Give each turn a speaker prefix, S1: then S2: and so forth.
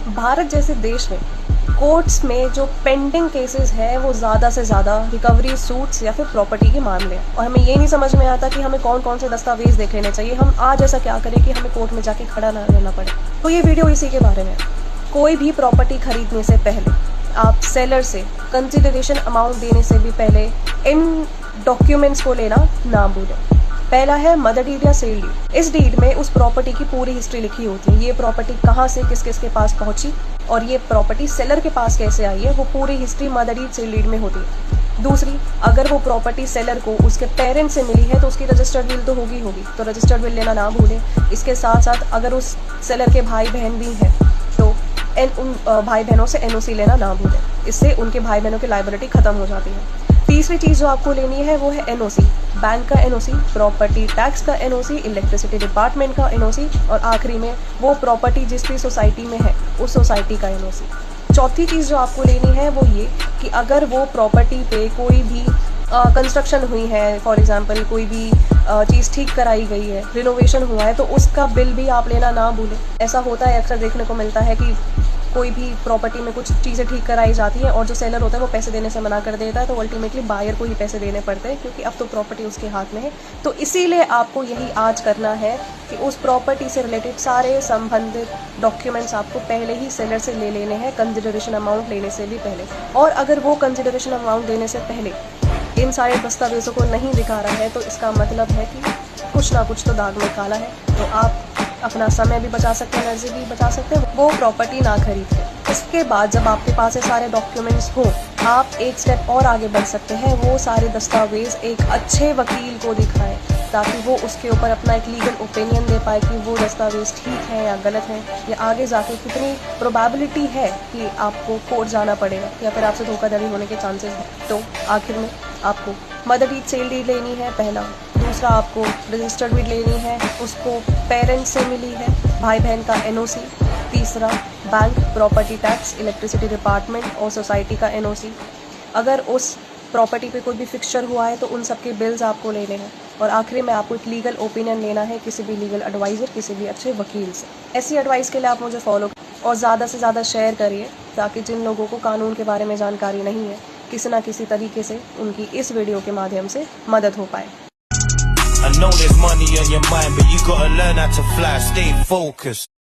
S1: भारत जैसे देश में कोर्ट्स में जो पेंडिंग केसेस है वो ज़्यादा से ज़्यादा रिकवरी सूट्स या फिर प्रॉपर्टी के मामले हैं, और हमें ये नहीं समझ में आता कि हमें कौन कौन से दस्तावेज देख लेने चाहिए। हम आज ऐसा क्या करें कि हमें कोर्ट में जाके खड़ा ना रहना पड़े। तो ये वीडियो इसी के बारे में। कोई भी प्रॉपर्टी खरीदने से पहले आप सेलर से कंसिडरेशन अमाउंट देने से भी पहले इन डॉक्यूमेंट्स को लेना ना भूलें। पहला है मदर डीड या सेल डीड। इस डीड में उस प्रॉपर्टी की पूरी हिस्ट्री लिखी होती है। ये प्रॉपर्टी कहाँ से किस किस के पास पहुंची और ये प्रॉपर्टी सेलर के पास कैसे आई है, वो पूरी history mother deed sale deed में होती है। दूसरी, अगर वो प्रॉपर्टी सेलर को उसके पेरेंट्स से मिली है तो उसकी रजिस्टर्ड विल तो होगी, तो रजिस्टर्ड विल लेना ना भूलें। इसके साथ साथ अगर उस सेलर के भाई बहन भी हैं तो उन भाई बहनों से एनओसी लेना ना भूलें। इससे उनके भाई बहनों की लायबिलिटी खत्म हो जाती है। तीसरी चीज़ जो आपको लेनी है वो है एनओसी, बैंक का एनओसी, प्रॉपर्टी टैक्स का एनओसी, इलेक्ट्रिसिटी डिपार्टमेंट का एनओसी, और आखिरी में वो प्रॉपर्टी जिस भी सोसाइटी में है उस सोसाइटी का एनओसी। चौथी चीज़ जो आपको लेनी है वो ये कि अगर वो प्रॉपर्टी पे कोई भी कंस्ट्रक्शन हुई है, फॉर एग्जांपल कोई भी चीज़ ठीक कराई गई है, रिनोवेशन हुआ है, तो उसका बिल भी आप लेना ना भूलें। ऐसा होता है, अक्सर देखने को मिलता है कि कोई भी प्रॉपर्टी में कुछ चीज़ें ठीक कराई जाती है और जो सेलर होता है वो पैसे देने से मना कर देता है, तो अल्टीमेटली बायर को ही पैसे देने पड़ते हैं क्योंकि अब तो प्रॉपर्टी उसके हाथ में है। तो इसीलिए आपको यही आज करना है कि उस प्रॉपर्टी से रिलेटेड सारे संबंधित डॉक्यूमेंट्स आपको पहले ही सेलर से ले लेने हैं, कंसिडरेशन अमाउंट लेने से भी पहले। और अगर वो कंसिडरेशन अमाउंट देने से पहले इन सारे दस्तावेजों को नहीं दिखा रहा है तो इसका मतलब है कि कुछ ना कुछ तो दाग में काला है। तो आप अपना समय भी बचा सकते हैं, एनर्जी भी बचा सकते हैं, वो प्रॉपर्टी ना खरीद के। इसके बाद जब आपके पास ये सारे डॉक्यूमेंट्स हो, आप एक स्टेप और आगे बढ़ सकते हैं। वो सारे दस्तावेज एक अच्छे वकील को दिखाएं ताकि वो उसके ऊपर अपना एक लीगल ओपिनियन दे पाए कि वो दस्तावेज ठीक है या गलत है, या आगे जाके कितनी प्रोबेबिलिटी है कि आपको कोर्ट जाना पड़ेगा या फिर आपसे धोखाधड़ी होने के चांसेस हैं। तो आखिर में आपको मदर डीड सेल डीड लेनी है पहला, दूसरा आपको रजिस्टर्ड डीड लेनी है, उसको पेरेंट्स से मिली है, भाई बहन का एनओसी, तीसरा bank, property tax, electricity department और सोसाइटी का एनओसी। अगर उस प्रॉपर्टी पे कोई भी फिक्सचर हुआ है तो उन सब के बिल्स आपको लेने हैं, और आखिरी में आपको एक लीगल ओपिनियन लेना है किसी भी लीगल एडवाइज़र, किसी भी अच्छे वकील से। ऐसी एडवाइस के लिए आप मुझे फॉलो और ज़्यादा से ज़्यादा शेयर करिए ताकि जिन लोगों को कानून के बारे में जानकारी नहीं है किसी ना किसी तरीके से उनकी इस वीडियो के माध्यम से मदद हो पाए।
S2: I know there's money on your mind, but you gotta learn how to fly, stay focused.